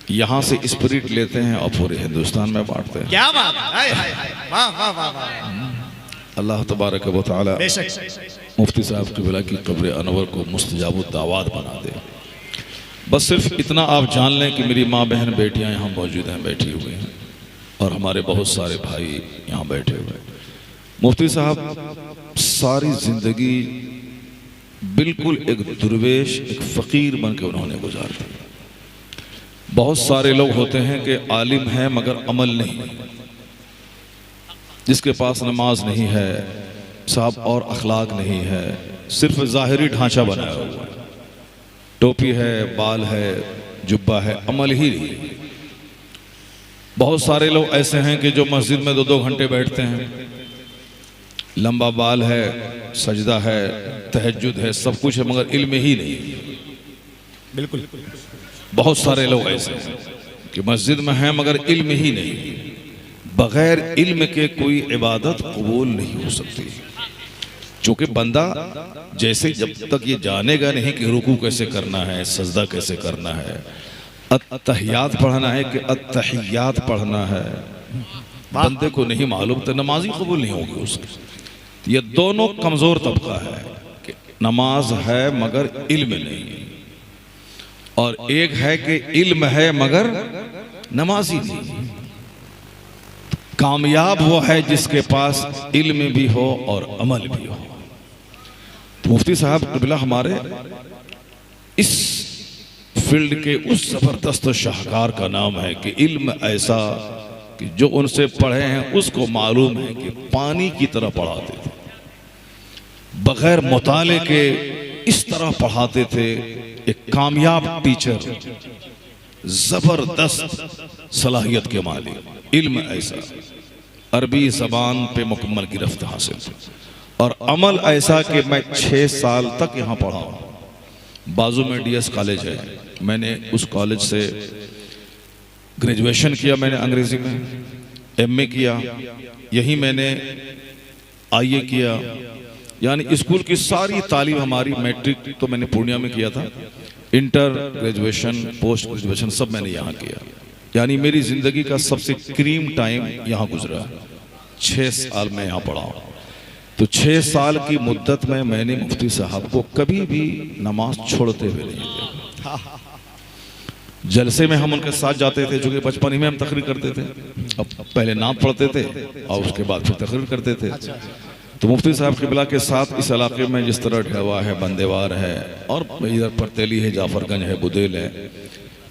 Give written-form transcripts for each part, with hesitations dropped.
यहाँ से स्पिरिट लेते हैं और पूरे हिंदुस्तान में बांटते हैं। क्या बात है, वाह वाह वाह वाह। अल्लाह तबारक व तआला मुफ्ती साहब क़िबला की कब्र अनवर को मुस्तजाबुद दावात बना दे। बस सिर्फ इतना आप जान लें कि मेरी माँ बहन बेटियाँ यहाँ मौजूद हैं, बैठी हुई हैं, और हमारे बहुत सारे भाई यहाँ बैठे हुए हैं। मुफ्ती साहब सारी ज़िंदगी बिल्कुल एक दुर्वेश, एक फ़कीर बन के उन्होंने गुजार दी। बहुत सारे लोग होते हैं कि आलिम हैं मगर अमल नहीं, जिसके पास नमाज नहीं है साहब और अखलाक नहीं है, सिर्फ ज़ाहिरी ढांचा बनाया हुआ है, टोपी है, बाल है, जुब्बा है, अमल ही नहीं। बहुत सारे लोग ऐसे हैं कि जो मस्जिद में 2-2 घंटे बैठते हैं, लंबा बाल है, सजदा है, तहज्जुद है, सब कुछ है, मगर इल्म ही नहीं। बिल्कुल बहुत सारे लोग ऐसे हैं कि मस्जिद में हैं मगर इल्म ही नहीं। बगैर इल्म के कोई इबादत कबूल नहीं हो सकती, क्योंकि बंदा जैसे जब तक ये जानेगा नहीं कि रुकू कैसे करना है, सजदा कैसे करना है, अत्तहियात पढ़ना है कि अत्तहियात पढ़ना है, बंदे को नहीं मालूम तो नमाज ही कबूल नहीं होगी उसकी। ये दोनों कमज़ोर तबका है कि नमाज है मगर इल्म नहीं, और एक है कि इल्म है मगर नमाज ही नहीं। कामयाब वो है जिसके पास इल्म भी हो और अमल भी हो। तो मुफ्ती साहब क़िबला हमारे इस फील्ड के उस ज़बरदस्त शाहकार का नाम है कि इल्म ऐसा कि जो उनसे पढ़े हैं उसको मालूम है कि पानी की तरह पढ़ाते थे, बगैर मुताले के इस तरह पढ़ाते थे। एक कामयाब टीचर, जबरदस्त सलाहियत के मालिक, इल्म ऐसा, अरबी ज़बान पे मुकम्मल गिरफ्त हासिल, और अमल ऐसा कि मैं 6 साल तक यहाँ पढ़ा हूँ। बाजू में DS कॉलेज है, मैंने उस कॉलेज से ग्रेजुएशन किया, मैंने अंग्रेज़ी में MA किया, यही मैंने IA किया, यानी स्कूल की सारी तालीम हमारी, मैट्रिक तो मैंने पूर्णिया में किया था, इंटर, ग्रेजुएशन, पोस्ट ग्रेजुएशन सब मैंने यहाँ किया। यानी मेरी ज़िंदगी का सबसे क्रीम टाइम यहाँ गुजरा। 6 साल में यहाँ पढ़ा हूँ। तो 6 साल की मुद्दत में मैंने मुफ्ती साहब को कभी भी नमाज छोड़ते हुए नहीं देखा। जलसे में हम उनके साथ जाते थे, चूँकि बचपन ही में हम तकरीर करते थे। अब पहले नाम पढ़ते थे और उसके बाद फिर तकरीर करते थे। तो मुफ्ती साहब क़िबला के साथ इस इलाके में जिस तरह ढेवा है, बंदेवार है, और इधर परतेली है, जाफरगंज है, बुदेल है,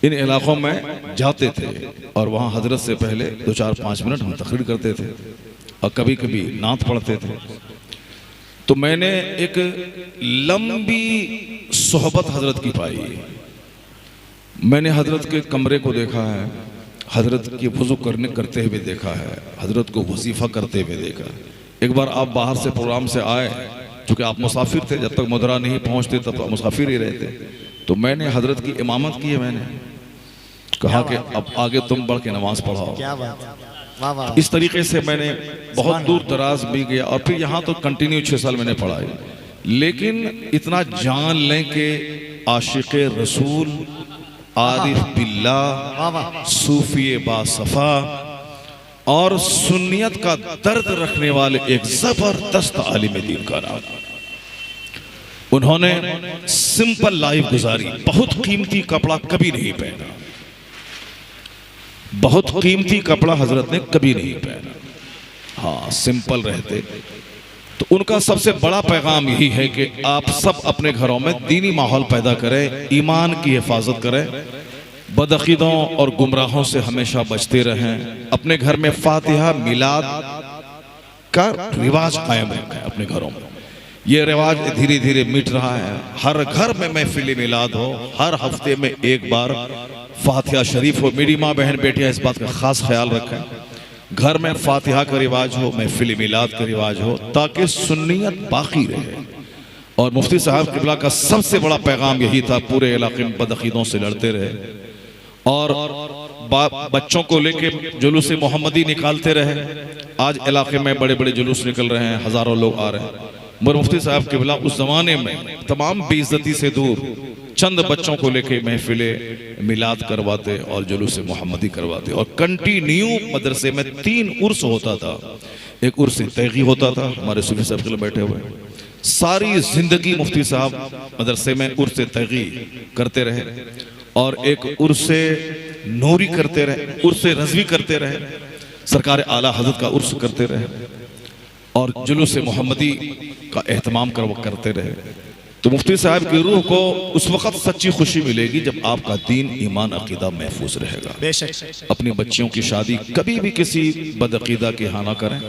इन इलाकों में जाते थे और वहाँ हजरत से पहले 2-4-5 मिनट हम तकरीर करते थे और कभी कभी नात पढ़ते थे। तो मैंने एक लंबी सोहबत हजरत की पाई। मैंने हजरत के कमरे को देखा है, हजरत की वज़ू करते हुए देखा है, हजरत को वजीफ़ा करते हुए देखा। एक बार आप बाहर से प्रोग्राम से आए, चूँकि आप मुसाफिर थे, जब तक मुदरा नहीं पहुँचते तब तक मुसाफिर ही रहते, तो मैंने हजरत की इमामत की है। मैंने कहा कि अब आगे तुम बढ़ के नमाज पढ़ाओ। क्या बात है, वाह वाह। इस तरीके से मैंने बहुत दूर दराज भी गया और फिर यहाँ तो कंटिन्यू 6 साल मैंने पढ़ाई। लेकिन इतना जान लें कि आशिक़ रसूल, आरिफ बिल्लाह, सूफी बासफ़ा और सुन्नियत का दर्द रखने वाले एक जबरदस्त आलिम दीन का नाम। उन्होंने सिंपल लाइफ गुजारी, बहुत कीमती कपड़ा कभी नहीं पहना, बहुत कीमती कपड़ा हजरत ने कभी नहीं पहना। हाँ, सिंपल रहते। तो उनका सबसे बड़ा पैगाम यही है कि आप सब अपने घरों में दीनी माहौल पैदा करें, ईमान की हिफाजत करें, बदअकीदों और गुमराहों से हमेशा बचते रहें, अपने घर में फातिहा मिलाद का रिवाज कायम रखें अपने घरों में। ये रिवाज धीरे धीरे मिट रहा है। हर घर में महफिल मिलाद हो, हर हफ्ते में एक बार फातिहा शरीफ हो। मेरी माँ बहन बेटियां इस बात का खास ख्याल रखें, घर में फातिहा का रिवाज हो, महफिल मिलाद का रिवाज हो, ताकि सुन्नियत बाकी रहे। और मुफ्ती साहब क़िबला का सबसे बड़ा पैगाम यही था, पूरे इलाके में बदअकीदों से लड़ते रहे और बच्चों को लेके जुलूस मोहम्मदी निकालते रहे। आज इलाके में बड़े बड़े जुलूस निकल रहे हैं, हज़ारों लोग आ रहे हैं। मगर मुफ्ती साहब क़िबला उस ज़माने में तमाम बेइज्जती से दूर चंद बच्चों को लेके महफिले मिलाद करवाते और जुलूस मोहम्मदी करवाते और कंटिन्यू मदरसे में 3 उर्स होता था। एक उर्स तैगी होता था, हमारे सूफी साहब के बैठे हुए, सारी जिंदगी मुफ्ती साहब मदरसे में उर्स तैगी करते रहे, और एक उर्स नूरी करते रहे, उर्स रज़वी करते रहे, सरकार आला हज़रत का उर्स करते रहे, और जुलूस मोहम्मदी का एहतमाम करते रहे। तो मुफ्ती साहब की रूह को उस वक्त सच्ची खुशी मिलेगी जब आपका दीन, ईमान, अकीदा महफूज रहेगा। बेशक अपनी बच्चियों की शादी कभी भी किसी बदअकीदा के यहाँ ना करें,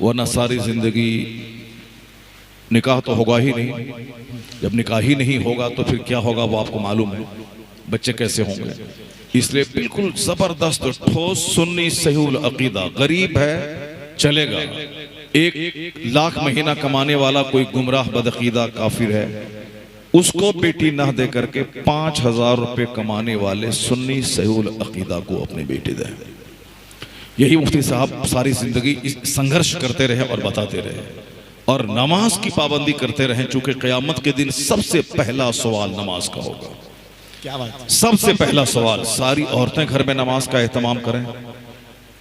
वरना सारी जिंदगी निकाह तो होगा ही नहीं। जब निकाह ही नहीं होगा तो फिर क्या होगा वो आपको मालूम है, बच्चे कैसे होंगे। इसलिए बिल्कुल जबरदस्त ठोस सुन्नी सहीउल अकीदा, गरीब है चलेगा, 1 लाख महीना कमाने वाला कोई गुमराह बदअकीदा काफिर है, उसको बेटी ना दे करके 5000 रुपए कमाने वाले सुन्नी सहीउल अकीदा को अपनी बेटी दे। यही मुफ्ती साहब सारी जिंदगी संघर्ष करते रहे और बताते रहे, और नमाज की पाबंदी करते रहे, चूंकि क़यामत के दिन सबसे पहला सवाल नमाज का होगा। क्या बात। सबसे पहला सवाल, सारी औरतें घर में नमाज का एहतमाम करें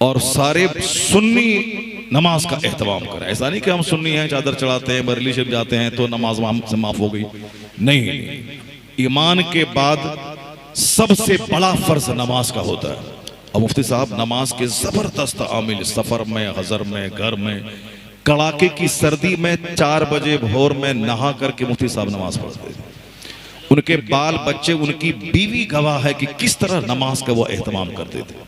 और सारे सुन्नी नमाज का एहतमाम करें। ऐसा नहीं कि हम सुन्नी हैं, चादर चढ़ाते हैं, बरेली शरीफ जाते हैं तो नमाज हमसे माफ हो गई, नहीं। ईमान के बाद सबसे बड़ा फर्ज नमाज का होता है। और मुफ्ती साहब नमाज के जबरदस्त आमिल, सफर में, हजर में, घर में, कड़ाके की सर्दी में 4 बजे भोर में नहा करके मुफ्ती साहब नमाज पढ़ते थे। उनके बाल बच्चे, उनकी बीवी गवाह है कि किस तरह नमाज का वो एहतमाम करते थे।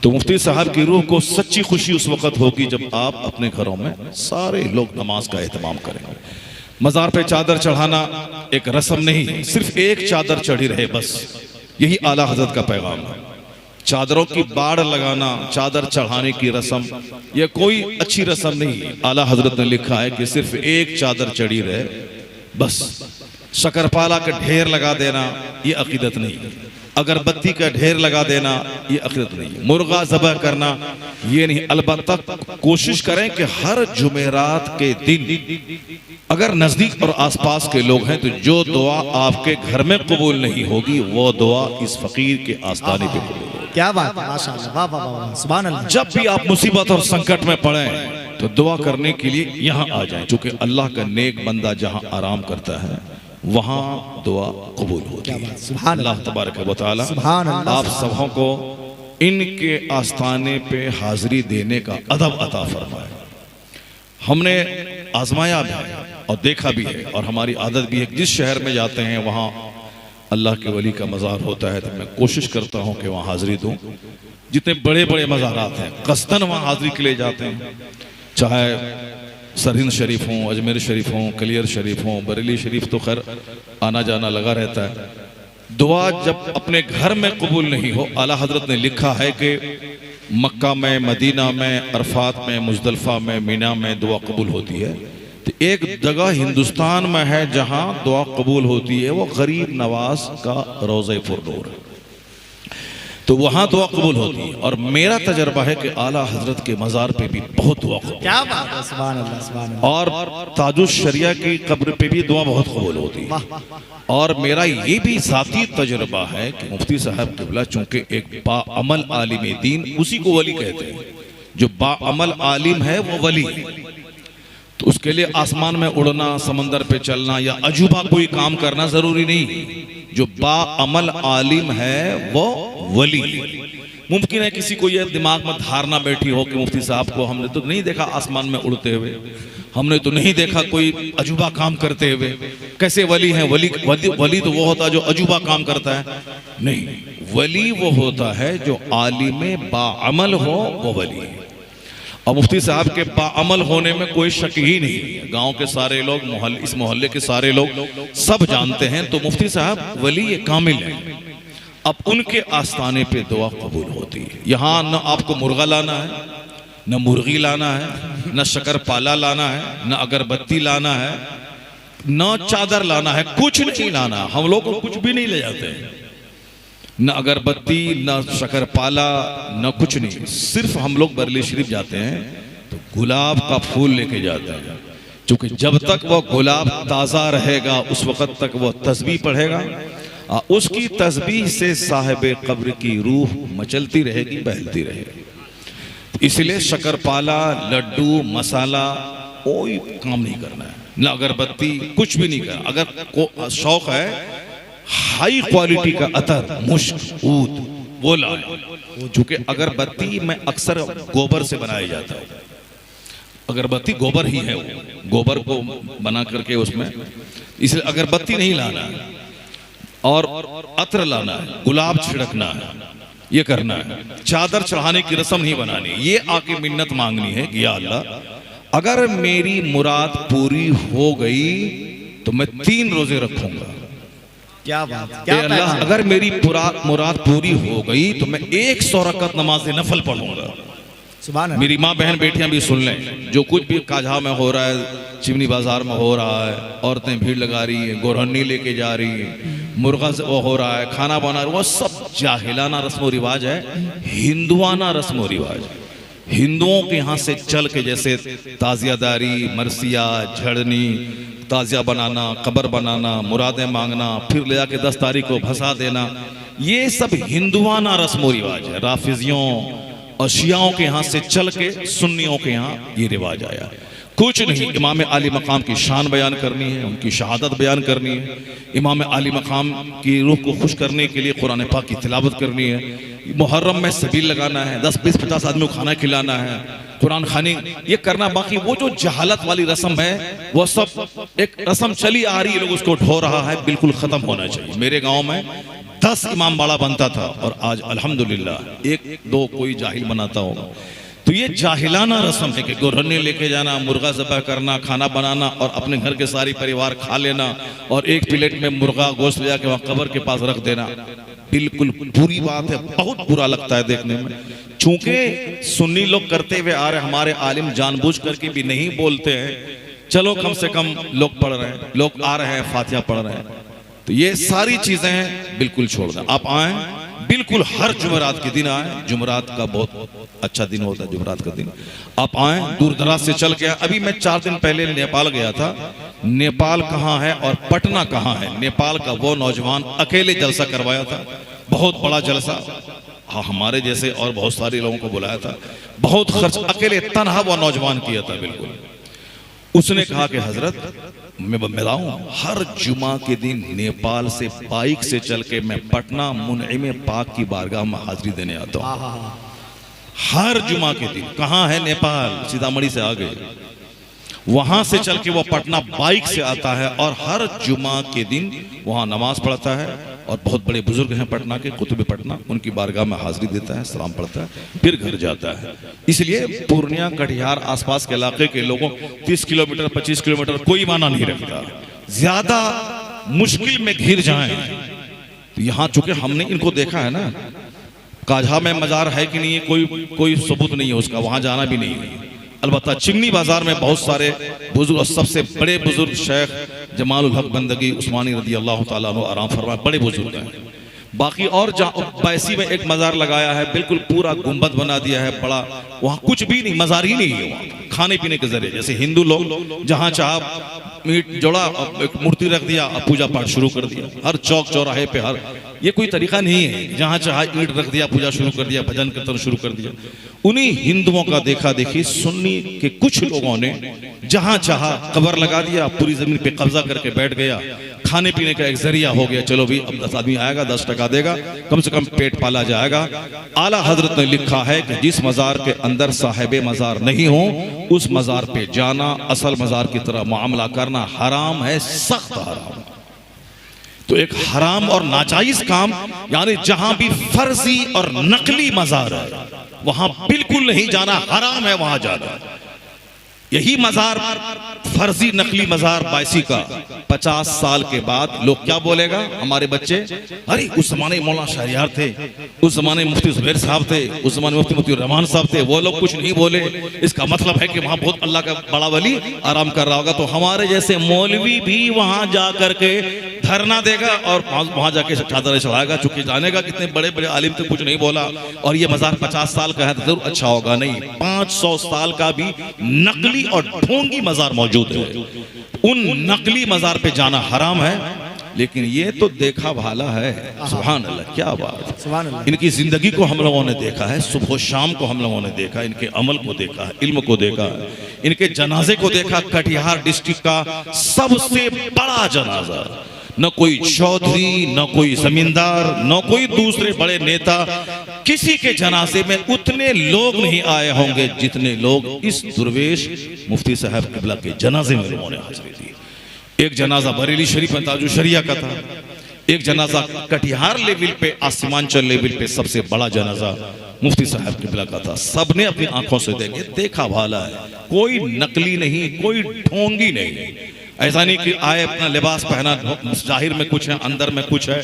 तो मुफ्ती साहब की रूह को सच्ची खुशी उस वक्त होगी जब आप अपने घरों में सारे लोग नमाज का एहतमाम करेंगे। मज़ार पे चादर चढ़ाना एक रस्म नहीं, सिर्फ एक चादर चढ़ी रहे बस, यही आला हज़रत का पैगाम है। चादरों की बाड़ लगाना, चादर चढ़ाने की रस्म, यह कोई अच्छी रस्म नहीं। आला हज़रत ने लिखा है कि सिर्फ एक चादर चढ़ी रहे बस। शकरपाला का ढेर लगा देना ये अकीदत नहीं, अगरबत्ती का ढेर लगा देना ये अकीदत नहीं, मुर्गा ज़बह करना ये नहीं। अलबत्ता कोशिश करें कि हर जुमेरात के दिन अगर नजदीक और आसपास के लोग हैं तो जो दुआ आपके घर में कबूल नहीं होगी वो दुआ इस फकीर के आस्ताने पे कबूल होगी। क्या बात है, माशाअल्लाह, वाह वाह वाह, सुभान अल्लाह। जब भी आप मुसीबत और संकट में पड़े तो दुआ करने के लिए यहाँ आ जाएं, क्योंकि अल्लाह का नेक बंदा जहाँ आराम करता है वहाँ दुआ कबूल होती है। अल्लाह तबारक व तआला आप सबों को इनके आस्थाने पे हाजिरी देने का अदब अता फरमाए। हमने आजमाया भी है और देखा भी है, और हमारी आदत भी है, जिस शहर में जाते हैं वहाँ अल्लाह के वली का मज़ार होता है तो मैं कोशिश करता हूँ कि वहाँ हाजिरी दूँ। जितने बड़े बड़े मज़ारात हैं कस्तन वहाँ हाजिरी के लिए जाते हैं, चाहे सरहिंद शरीफ हों, अजमेर शरीफ हों, कलियर शरीफ हों, बरेली शरीफ तो खैर आना जाना लगा रहता है। दुआ जब अपने घर में कबूल नहीं हो, आला हजरत ने लिखा है कि मक्का में, मदीना में, अरफात में, मुजदलफा में, मीना में दुआ कबूल होती है। तो एक जगह हिंदुस्तान में है जहां दुआ कबूल होती है, वो गरीब नवाज का रोज़े पुरनूर है, तो वहां दुआ कबूल होती है। और मेरा तजर्बा है कि आला हजरत के मज़ार पे भी बहुत दुआ कबूल, क्या बात है, सुभान अल्लाह, सुभान अल्लाह। और ताजुश शरिया की कब्र पे भी दुआ बहुत कबूल होती है। और मेरा ये भी साथी तजर्बा है कि मुफ्ती साहब क़िबला चूंकि एक बाअमल आलिम दीन, उसी को वली कहते हैं, जो बाअमल आलिम है वो वली है। तो उसके लिए आसमान में उड़ना, समंदर पे चलना या अजूबा कोई काम करना जरूरी नहीं। जो बाअमल आलिम है वो वली। मुमकिन है किसी को यह दिमाग में धारणा बैठी हो कि मुफ्ती साहब को हमने तो नहीं देखा आसमान में उड़ते हुए, हमने तो नहीं देखा कोई अजूबा काम करते हुए, कैसे वली हैं? वली तो वो होता है जो अजूबा काम करता है, नहीं, वली वो होता है जो आलिम बाअमल हो, वो वली है। और मुफ्ती साहब के बाअमल होने में कोई शक ही नहीं है। गांव के सारे लोग, इस मोहल्ले के सारे लोग सब जानते हैं, तो मुफ्ती साहब वली कामिल है। अब उनके आस्थाने पे दुआ कबूल होती है। यहाँ न आपको मुर्गा लाना है, न मुर्गी लाना है, न शकरपाला लाना है, न अगरबत्ती लाना है, न चादर लाना है, कुछ नहीं लाना। हम लोग कुछ भी नहीं ले जाते हैं, न अगरबत्ती, न शकरपाला, न कुछ नहीं। सिर्फ हम लोग बरेली शरीफ जाते हैं तो गुलाब का फूल लेके जाते हैं, क्योंकि जब तक वो गुलाब ताज़ा रहेगा उस वक़्त तक वो तस्बीह पढ़ेगा, उसकी तस्बीह से साहिब कब्र की रूह मचलती रहेगी, बहलती रहेगी। इसलिए शक्करपाला, लड्डू, मसाला कोई काम नहीं करना है, ना अगरबत्ती, कुछ भी नहीं करना। अगर शौक है हाई क्वालिटी का अतर, मुश्क, ऊद वो लाए, चूंकि अगरबत्ती में अक्सर गोबर से बनाया जाता है। अगरबत्ती गोबर ही है, वो गोबर को बना करके उसमें, इसलिए अगरबत्ती नहीं लाना है और अत्र लाना है, गुलाब छिड़कना है, ये करना है। चादर चढ़ाने की रस्म नहीं बनानी, ये आके मिन्नत मांगनी है कि या अल्लाह अगर मेरी मुराद पूरी हो गई तो मैं 3 रोजे रखूंगा। क्या बात, क्या अल्लाह अगर मेरी मुराद पूरी हो गई तो मैं 100 रकअत नमाज नफल पढ़ूंगा। सुभान अल्लाह। मेरी माँ बहन बेटियां भी सुन लें, जो कुछ भी काझा में हो रहा है, चिमनी बाजार में हो रहा है, औरतें भीड़ लगा रही है, गोरहनी लेके जा रही है, मुर्गा वो हो रहा है, खाना बना रहा है, वो सब जाहिलाना रस्म व रिवाज है, हिंदुआना रस्म व रिवाज है। हिंदुओं के यहाँ से चल के जैसे ताजियादारी, मरसिया, झड़नी, ताजिया बनाना, कब्र बनाना, मुरादें मांगना, फिर ले जाके 10 तारीख को भसा देना, ये सब हिंदुआना रस्म व रिवाज है। राफिजियों और शियाओं के यहाँ से चल के सुन्नियों के यहाँ ये रिवाज आया। कुछ नहीं, इमाम आली मकाम की शान बयान करनी है, उनकी शहादत बयान करनी है, इमाम आली मकाम की रूह को खुश करने के लिए कुरान पाक की तिलावत करनी है, मुहर्रम में सबील लगाना है, 10, 20, 50 आदमी को खाना खिलाना है, कुरान खानी ये करना। बाकी वो जो जहालत वाली रस्म है वो सब एक रस्म चली आ रही है, लोग उसको ढो रहा है, बिल्कुल खत्म होना चाहिए। मेरे गाँव में 10 इमाम बाड़ा बनता था और आज अल्हम्दुलिल्लाह 1-2 कोई जाहिल बनाता होगा। तो ये जाहिलाना रस्म है कि गोरहने लेके जाना, मुर्गा ज़बह करना, खाना बनाना और अपने घर के सारी परिवार खा लेना और एक प्लेट में मुर्गा गोश्त ले जाके वहाँ कब्र के पास रख देना, बिल्कुल बुरी बात है, बहुत बुरा लगता है देखने में। चूंकि सुन्नी लोग करते हुए आ रहे, हमारे आलिम जानबूझ करके भी नहीं बोलते हैं, चलो कम से कम लोग पढ़ रहे हैं, लोग आ रहे हैं, फातिहा पढ़ रहे हैं, तो ये सारी चीजें बिल्कुल छोड़ दें। आप आए, बिल्कुल हर जुमेरात के दिन आए, जुमेरात का बहुत अच्छा दिन होता है, जुमेरात का दिन आप आए, दूर दराज से चल के। अभी मैं 4 दिन पहले नेपाल गया था। नेपाल कहाँ है और पटना कहाँ है? नेपाल का वो नौजवान अकेले जलसा करवाया था, बहुत बड़ा जलसा। हाँ, हमारे जैसे और बहुत सारे लोगों को बुलाया था, बहुत खर्च, अकेले तनहा वो नौजवान किया था बिल्कुल। उसने कहा कि हजरत मैं बताऊं, हर जुमा के दिन नेपाल से बाइक से चल के मैं पटना मुनइम पाक की बारगाह में हाजिरी देने आता हूं। हर जुमा के दिन। कहाँ है नेपाल? सीतामढ़ी से आगे, वहां से चल के वो पटना बाइक से आता है और हर जुमा के दिन वहां नमाज पढ़ता है। और बहुत बड़े बुजुर्ग हैं पटना के, कुतुब पटना, उनकी बारगाह में हाजिरी देता है, सलाम पढ़ता है, फिर घर जाता है। इसलिए पूर्णिया, कटिहार, आसपास के इलाके के लोगों 30 किलोमीटर 25 किलोमीटर कोई माना नहीं रखता। ज्यादा मुश्किल में घिर जाएं तो यहाँ, चूंकि हमने इनको देखा है ना, काझा में मजार है कि नहीं है, कोई सबूत नहीं है उसका, वहां जाना भी नहीं है। अलबत्ता चिंगनी बाजार में बहुत सारे बुजुर्ग, और सबसे बड़े बुजुर्ग शेख जमालुल हक बंदगी उस्मानी रदी अल्लाह ताला अन्हु आराम फरमाए, बड़े बुजुर्ग हैं। बाकी और बैसी में एक मजार लगाया है, बिल्कुल पूरा गुंबद बना दिया है बड़ा, वहाँ कुछ भी नहीं, मजार ही नहीं है वहाँ, खाने पीने के जरिए। जैसे हिंदू लोग जहाँ चाह मीट जोड़ा, एक मूर्ति रख दिया, पूजा पाठ शुरू कर दिया, हर चौक चौराहे पे, हर, ये कोई तरीका नहीं है। जहाँ चाह ईंट रख दिया, पूजा शुरू कर दिया, भजन कीर्तन शुरू कर दिया। उन्हीं हिंदुओं का देखा देखी सुन्नी के कुछ लोगों ने जहाँ चाहा कब्र लगा दिया, पूरी जमीन पे कब्जा करके बैठ गया। खाने पीने का एक जरिया हो गया, चलो भी अब 10 आदमी आएगा, 10 टका देगा, कम से कम पेट पाला जाएगा। आला हजरत ने लिखा है कि जिस मजार के अंदर साहिबे मजार नहीं हो, उस मजार पे जाना, असल मजार की तरह मामला करना हराम है, सख्त हराम। तो एक हराम और नाजायज काम, यानी जहां भी फर्जी और नकली मजार है वहां बिल्कुल नहीं जाना, हराम है वहां जाना। यही मजार, फर्जी नकली मजार बायसी का 50 साल के बाद लोग क्या बोलेगा हमारे बच्चे, अरे उस जमाने मौलाना शहरियार थे, उस जमाने मुफ्ती जुबैर साहब थे, उस जमाने मुफ्ती रहमान साहब थे, वो लोग कुछ नहीं बोले, इसका मतलब है कि वहां बहुत अल्लाह का बड़ा वली आराम कर रहा होगा। तो हमारे जैसे मौलवी भी वहां जा करके धरना देगा और वहां जाके चादर चढ़ाएगा, चूंकि जानेगा कितने बड़े बड़े आलिम थे, कुछ नहीं बोला और ये मजार 50 साल का है तो जरूर अच्छा होगा। नहीं, 500 साल का भी नकली और ढोंगी मजार मौजूद है। उन नकली मजार पे जाना हराम है। लेकिन ये तो देखा भाला है। सुभान अल्लाह, क्या बात है। सुभान अल्लाह। इनकी जिंदगी को हम लोगों ने देखा है, सुबह शाम को हम लोगों ने देखा, इनके अमल को देखा है, इल्म को देखा है, इनके जनाजे को देखा। कटिहार डिस्ट्रिक्ट का सबसे बड़ा जनाजा, न कोई चौधरी, न कोई जमींदार, न कोई दूसरे बड़े नेता, किसी के जनाजे में उतने लोग नहीं आए होंगे जितने लोग इस दुर्वेश मुफ्ती साहब किबला के जनाजे में लोगों ने हाजिरी दी। एक जनाजा बरेली शरीफ में ताजु शरिया का था, एक जनाजा कटिहार लेवल पे, आसमांचल लेवल पे सबसे बड़ा जनाजा मुफ्ती साहब किबला का था। सबने अपनी आंखों से देखे, देखा भाला है, कोई नकली नहीं, कोई ढोंगी नहीं। ऐसा नहीं कि आए अपना लिबास पहना, जाहिर में कुछ है अंदर में कुछ है,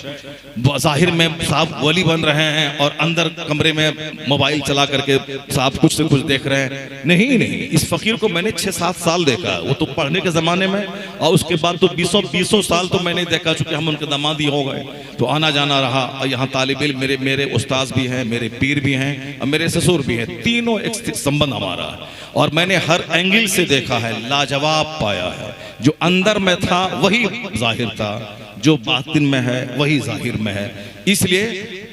जाहिर में साहब वली बन रहे हैं और अंदर कमरे में मोबाइल चला करके साहब कुछ से कुछ देख रहे हैं। नहीं नहीं, इस फकीर को मैंने 6-7 साल देखा, वो तो पढ़ने के ज़माने में, और उसके बाद तो 20 साल तो मैंने देखा, चूँकि हम उनके दामादी हो गए तो आना जाना रहा। और यहाँ तालिब इल्म मेरे उस्ताद भी हैं, मेरे पीर भी हैं और मेरे ससुर भी हैं, तीनों एक संबंध हमारा है। और मैंने हर एंगल से देखा है, लाजवाब पाया है। जो अंदर में था वही जाहिर था, जो बातिन में है वही जाहिर में है। इसलिए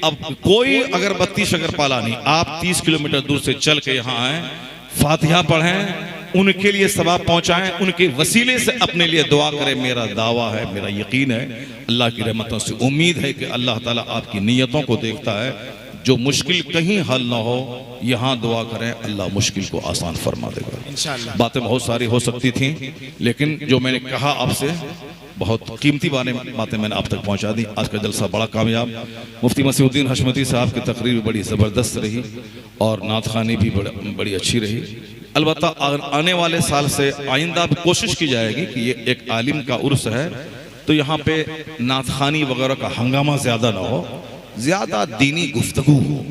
अब कोई अगरबत्ती शक्करपाला नहीं, आप 30 किलोमीटर दूर से चल के यहाँ आए, फातिहा पढ़ें, उनके लिए सवाब पहुंचाएं, उनके वसीले से अपने लिए दुआ करें। मेरा दावा है, मेरा यकीन है, अल्लाह की रहमतों से उम्मीद है कि अल्लाह ताला आपकी नीयतों को देखता है। जो मुश्किल कहीं हल ना हो, यहाँ दुआ करें, अल्लाह मुश्किल को आसान फरमा देगा इंशाअल्लाह। बातें बहुत सारी हो सकती थी, लेकिन जो मैंने कहा आपसे, बहुत कीमती बातें मैंने आप तक पहुँचा दी। आज का जलसा बड़ा कामयाब, मुफ्ती मसीहुद्दीन हशमती साहब की तकरीर भी बड़ी ज़बरदस्त रही और नात खानी भी बड़ी अच्छी रही। अलबत्ता आने वाले साल से आइंदा कोशिश की जाएगी कि ये एक आलिम का उर्स है, तो यहाँ पे नात खानी वगैरह का हंगामा ज़्यादा ना हो, ज्यादा दीनी गुफ्तगू हो,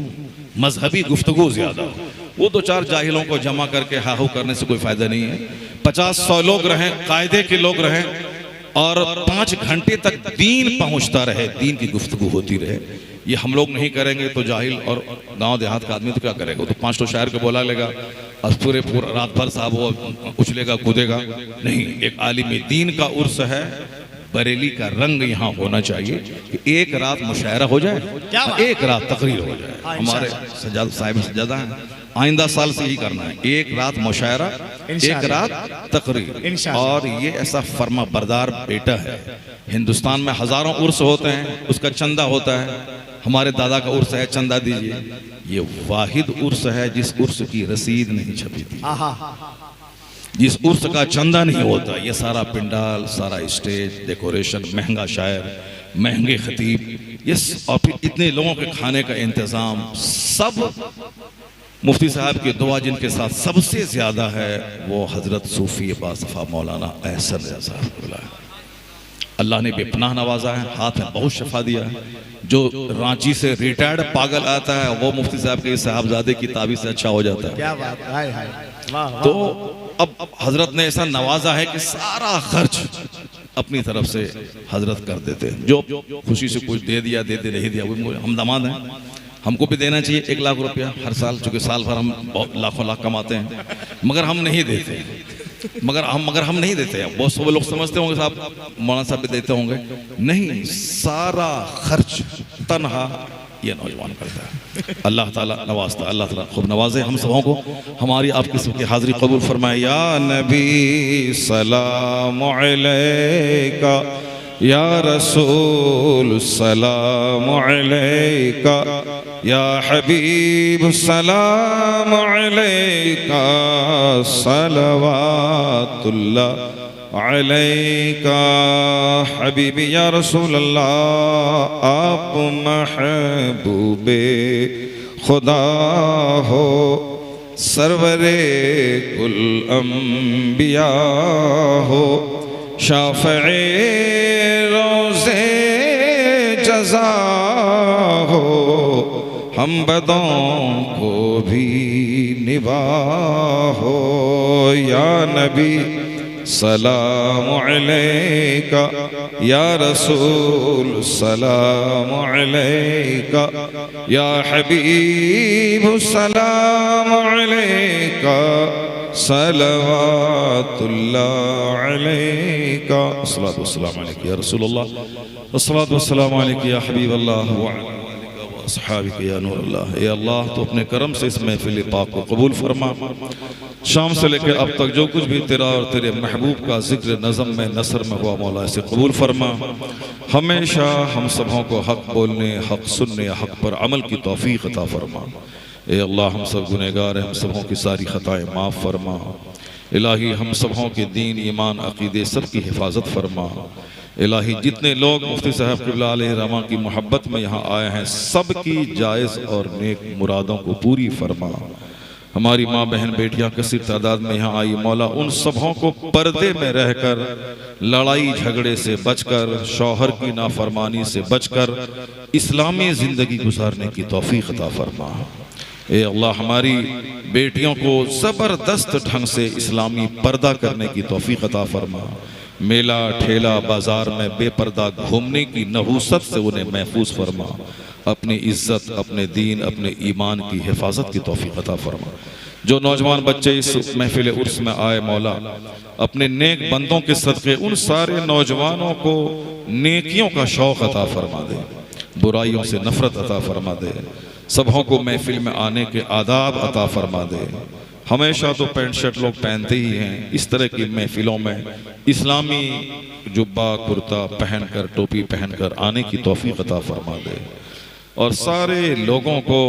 मजहबी गुफ्तगू ज्यादा हो। वो 2-4 जाहिलों को जमा करके हाहू करने से कोई फायदा नहीं है। 50-100 लोग रहें, कायदे के लोग रहें और 5 घंटे तक दीन पहुंचता रहे, दीन की गुफ्तगू होती रहे। ये हम लोग नहीं करेंगे तो जाहिल और गांव देहात का आदमी तो क्या करेगा? तो 5 शायर को बोला लेगा और पूरा रात भर साहब वो उछलेगा कूदेगा नहीं। एक आलिम दीन का उर्स है, बरेली का रंग यहाँ होना चाहिए कि एक रात मुशायरा हो जाए, एक रात तकरीर हो जाए। हमारे सजाद साहिब सजादा हैं, आइंदा साल से ही करना है, एक रात मुशायरा, एक रात तकरीर। और ये ऐसा फर्मा बरदार बेटा है। हिंदुस्तान में हजारों उर्स होते हैं, उसका चंदा होता है। हमारे दादा का उर्स है, चंदा दीजिए। ये वाहिद उर्स है जिस उर्स की रसीद नहीं छपी थी, जिस उर्स का चंदा नहीं होता। ये सारा पिंडाल, सारा स्टेज डेकोरेशन, महंगा शायर, महंगे खतीब, ये और फिर इतने लोगों के खाने का इंतजाम, सब मुफ्ती साहब की दुआ जिनके साथ सबसे ज्यादा है वो हजरत सूफी बासफा मौलाना एहसन रज़ा साहब है। अल्लाह ने बेपनाह नवाजा है, हाथ में बहुत शफा दिया है। जो रांची से रिटायर्ड पागल आता है वो मुफ्ती साहब के साहबजादे की ताबीज़ से अच्छा हो जाता है। क्या बात है। तो अब हजरत ने ऐसा नवाजा है कि सारा खर्च अपनी तरफ से हजरत कर देते हैं। जो खुशी से कुछ दे दिया, दे दे नहीं दिया, वो हम दामाद हैं, हमको भी देना चाहिए 1 लाख रुपया हर साल, चूँकि साल भर हम बहुत लाखों लाख कमाते हैं, मगर हम नहीं देते। मगर हम नहीं देते हैं। बहुत सब लोग समझते होंगे साहब मौलाना साहब भी देते होंगे, नहीं, सारा खर्च तनहा ये नौजवान करता है। अल्लाह ताला नवाजता, अल्लाह ताला खूब नवाजे हम सबों को। हमारी आपकी सबकी हाजिरी कबूल फरमाए। या नबी सलाम अलैका, या रसूल सलाम अलैका, या हबीब सलाम अलैका, सलवातुल्लाह अलैका हबीबी या रसूल अल्लाह। आप महबूबे खुदा हो, सरवरे कुल अंबिया हो, शाफ़े रोज़े जज़ा हो, हम बदों को भी निभाह हो। या नबी सलाम अलैका, या रसूल सलाम अलैका, या हबीब सलाम अलैका, सलवातुल्लाह अलैका, अस्सलातु वस्सलामु अलैका या रसूलल्लाह। अस्सलातु वस्सलामु अलैका या हबीब अल्लाह व अला अस्हाबिका या नूर अल्लाह। ए अल्लाह तो अपने करम से इस महफिल पाक को कबूल फरमा। शाम से लेकर अब तक जो कुछ भी तेरा और तेरे महबूब का जिक्र नज़म में नसर में हुआ मौला इसे कबूल फरमा। हमेशा हम सबों को हक बोलने, हक सुनने, हक पर अमल की तौफीक अता फरमा। ए अल्लाह हम सब गुनहगार हैं, हम सबों की सारी खताएं माफ़ फरमा। इलाही हम सबों के दीन, ईमान, अकीदे सब की हिफाजत फरमा। इलाही जितने लोग मुफ्ती साहब क़िबला अलैहि रहमा की मोहब्बत में यहाँ आए हैं सब की जायज़ और नेक मुरादों को पूरी फरमा। हमारी माँ बहन बेटियाँ कसीर तादाद में यहाँ आई मौला, उन सबों को पर्दे में रहकर लड़ाई झगड़े से बचकर, शौहर की नाफरमानी से बचकर इस्लामी ज़िंदगी गुजारने की तौफीक अता फरमा। ए अल्लाह हमारी बेटियों को ज़बरदस्त ढंग से इस्लामी पर्दा करने की तौफीक अता फरमा। मेला ठेला बाजार में बेपर्दा घूमने की नहूसत से उन्हें महफूज फरमा। अपनी इज्जत, अपने दीन, अपने ईमान की हिफाजत की तौफीक अता फरमा। जो नौजवान बच्चे इस महफिल उर्स में आए मौला, अपने नेक बंदों के सदक़े उन सारे नौजवानों को नेकियों का शौक़ अता फरमा दे, बुराइयों से नफरत अता फरमा दे, सबों को महफिल में आने के आदाब अता फरमा दे। हमेशा तो पैंट शर्ट लोग पहनते ही हैं, इस तरह की महफिलों में इस्लामी जुब्बा कुर्ता पहनकर, टोपी पहनकर आने की तौफीक अता फरमा दे। और सारे लोगों को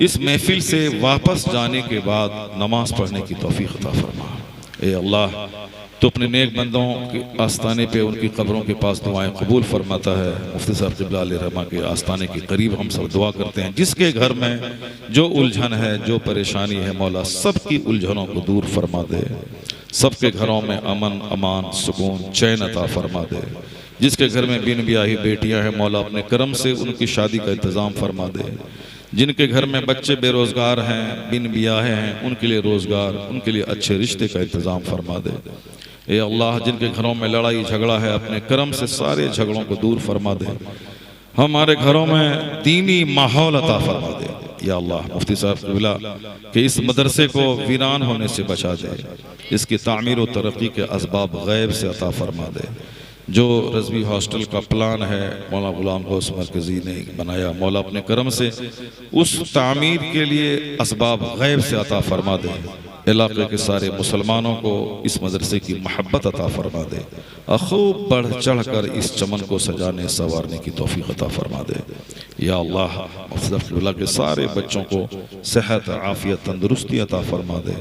इस महफिल से वापस जाने के बाद नमाज पढ़ने की तौफीक अता फरमा। ए अल्लाह तो अपने नेक बंदों के आस्ताने पे उनकी कब्रों के पास दुआएं कबूल फरमाता है। मुफ्ती साहब क़िबला अलैहि रहमा के आस्ताने के करीब हम सब दुआ करते हैं। जिसके घर में जो उलझन है, जो परेशानी है मौला, सबकी उलझनों को दूर फरमा दे। सबके घरों में अमन, अमान, सुकून, चैन अता फरमा दे। जिसके घर में बिन ब्याही बेटियां हैं मौला, अपने करम से उनकी शादी का इंतज़ाम फरमा दे। जिनके घर में बच्चे बेरोज़गार हैं, बिन ब्याहे हैं, उनके लिए रोज़गार, उनके लिए अच्छे रिश्ते का इंतज़ाम फरमा दे। ए अल्लाह जिनके घरों में लड़ाई झगड़ा है, अपने करम से सारे झगड़ों को दूर फरमा दे। हमारे घरों में दीनी माहौल अता फरमा दे। या अल्लाह मुफ्ती साहब क़िबला के इस मदरसे को वीरान होने से बचा दे। इसकी तामीर व तरक्की के असबाब गैब से अता फरमा दे। जो रज़वी हॉस्टल का प्लान है मौला ग़ुलाम गौस मरकज़ी ने बनाया, मौला अपने करम से उस तामीर के लिए असबाब गैब से अता फरमा दे। इलाके के सारे मुसलमानों को इस मदरसे की महब्बत अता फरमा दे। खूब बढ़ चढ़ कर इस चमन को सजाने संवारने की तौफीक अता फरमा दे। या अल्लाह मुफ्ती के सारे बच्चों को सेहत, आफ़ियत, तंदुरुस्ती अता फरमा दे।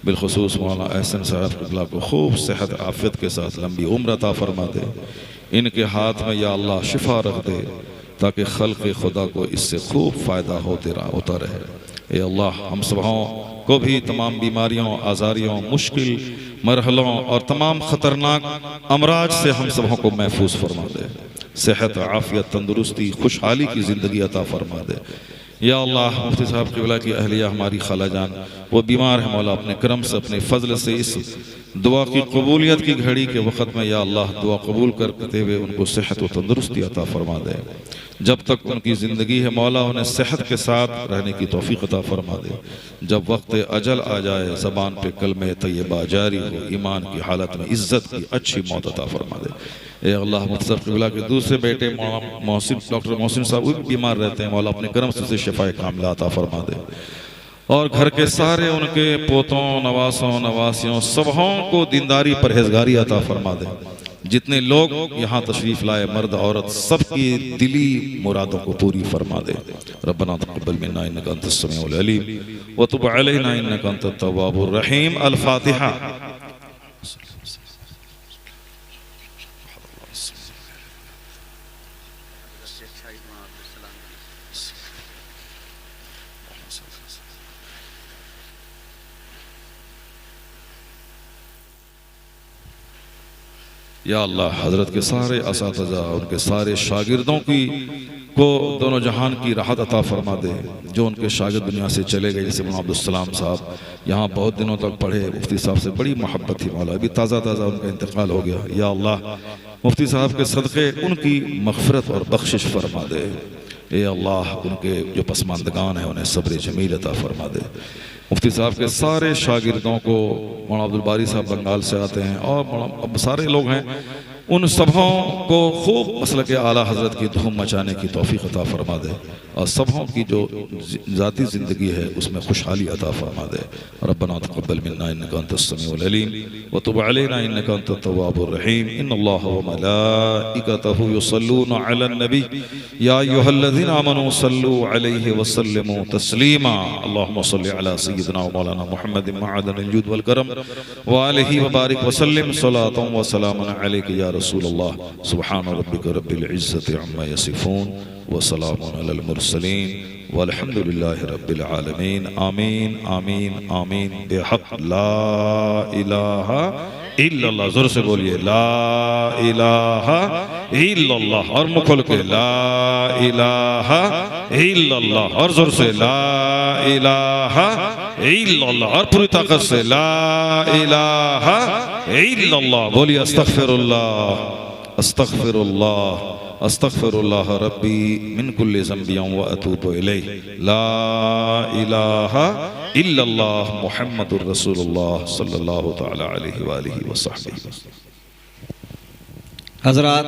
बिलखुसूस मौलाना एहसन साहब क़िबला को खूब सेहत आफ़ियत के साथ लंबी उम्र अता फरमा दे। इनके हाथ में या अल्लाह शिफा रख दे ताकि खल्क़ खुदा को इससे खूब फ़ायदा होता रहे। ए अल्लाह हम सबों को भी तमाम बीमारियों, आज़ारियों, मुश्किल मरहलों और तमाम ख़तरनाक अमराज से हम सबों को महफूज फरमा दे। सेहत, आफ़ियत, तंदुरुस्ती, खुशहाली की ज़िंदगी अता फरमा दे। या अल्लाह मुफ्ती साहब क़िबला की अहलिया हमारी खाला जान वो बीमार है मौला, अपने करम से, अपने फ़ज़ल से इस दुआ की कबूलियत की घड़ी के वक़्त में या अल्लाह दुआ कबूल करते हुए उनको सेहत व तंदुरुस्ती अता फरमा दे। जब तक उनकी ज़िंदगी है मौला उन्हें सेहत के साथ रहने की तौफीक अता फरमा दे। जब वक्त अजल आ जाए ज़बान पे कलमे तैयबा जारी हो, ईमान की हालत में इज़्ज़त की अच्छी मौत अता फरमा दे। ए अल्लाह मुफ्ती साहब क़िबला के दूसरे बेटे डॉक्टर मोहसिन साहब वो भी बीमार रहते हैं मौला, अपने करम से शिफाए कामिला अता फरमा दे। और घर के सारे उनके पोतों, नवासों, नवासियों सबों को दीनदारी, परहेजगारी अता फरमा दे। जितने लोग यहाँ तशरीफ़ लाए मर्द औरत सबकी दिली मुरादों को पूरी फरमा दे। रब्बना तक़ब्बल मिन्ना इन्नका अंतस समीउल अलीम व तुब अलैना इन्नका अंतत तव्वाबुर रहीम। अल फातिहा। या अल्लाह हज़रत के सारे असातिज़ा, उनके सारे शागिर्दों की को दोनों जहान की राहत अता फरमा दे। जो उनके शागिर्द दुनिया से चले गए, जैसे मौलाना अब्दुल साहब यहाँ बहुत दिनों तक पढ़े, मुफ्ती साहब से बड़ी मोहब्बत थी मौला, अभी ताज़ा उनका इंतकाल हो गया। या अल्लाह मुफ्ती साहब के सदक़े उनकी मग़फ़िरत और बख्शिश फरमा दे। ए अल्लाह उनके जो पसमानदगान हैं उन्हें सब्र जमील अता फरमा दे। मुफ्ती साहब के सारे शागिर्दों को, मौलाना अब्दुल बारी साहब बंगाल से आते हैं और सारे लोग हैं, उन सबों को खूब मसल के आला हज़रत की धूम मचाने की तौफीक अता फरमा दे और सबों की जो ज़ाती ज़िंदगी है उसमें खुशहाली अता फरमा दे। रब्बना तक़ब्बल मिन्ना इन्नका अंतस समीउल अलीम व तुब अलैना इन्नका अंतत तव्वाबुर रहीम। इन्नल्लाह व मलाइकतहु युसल्लूना अलन नबी या अय्युहल्लज़ीना आमनू सल्लू अलैहि व सल्लिमू तस्लीमा। अल्लाहुम्मा सल्लि अला सय्यिदिना व मौलाना मुहम्मदिन मअदनिल जुद वल करम व आलिहि व बारिक व सल्लिम सलातन व सलामन अलैका या रसूलल्लाह। सुब्हान रब्बिका रब्बिल इज्जति अम्मा यसिफून व सलामुन अलल मुरसलीन वल्हम्दुलिल्लाहि रब्बिल आलमीन। आमीन आमीन आमीन बिहक़ ला इलाहा इल्लल्लाह। जोर से बोलिए ला इलाहा इल्लल्लाह और मुँह खोल के ला इलाहा इल्लल्लाह और जोर से ला इलाहा इल्लल्लाह और पूरी ताकत से ला इलाहा इल्लल्लाह। बोलिए अस्तगफिरुल्लाह अस्तगफिरुल्लाह अस्तगफिरुल्लाह रब्बी मिन कुल्लि ज़ंबियन व अतूबु इलैहि। ला इलाहा इल्लल्लाह मुहम्मदुर रसूलुल्लाह सल्लल्लाहु तआला अलैहि व आलिहि व सहबिहि। हज़रात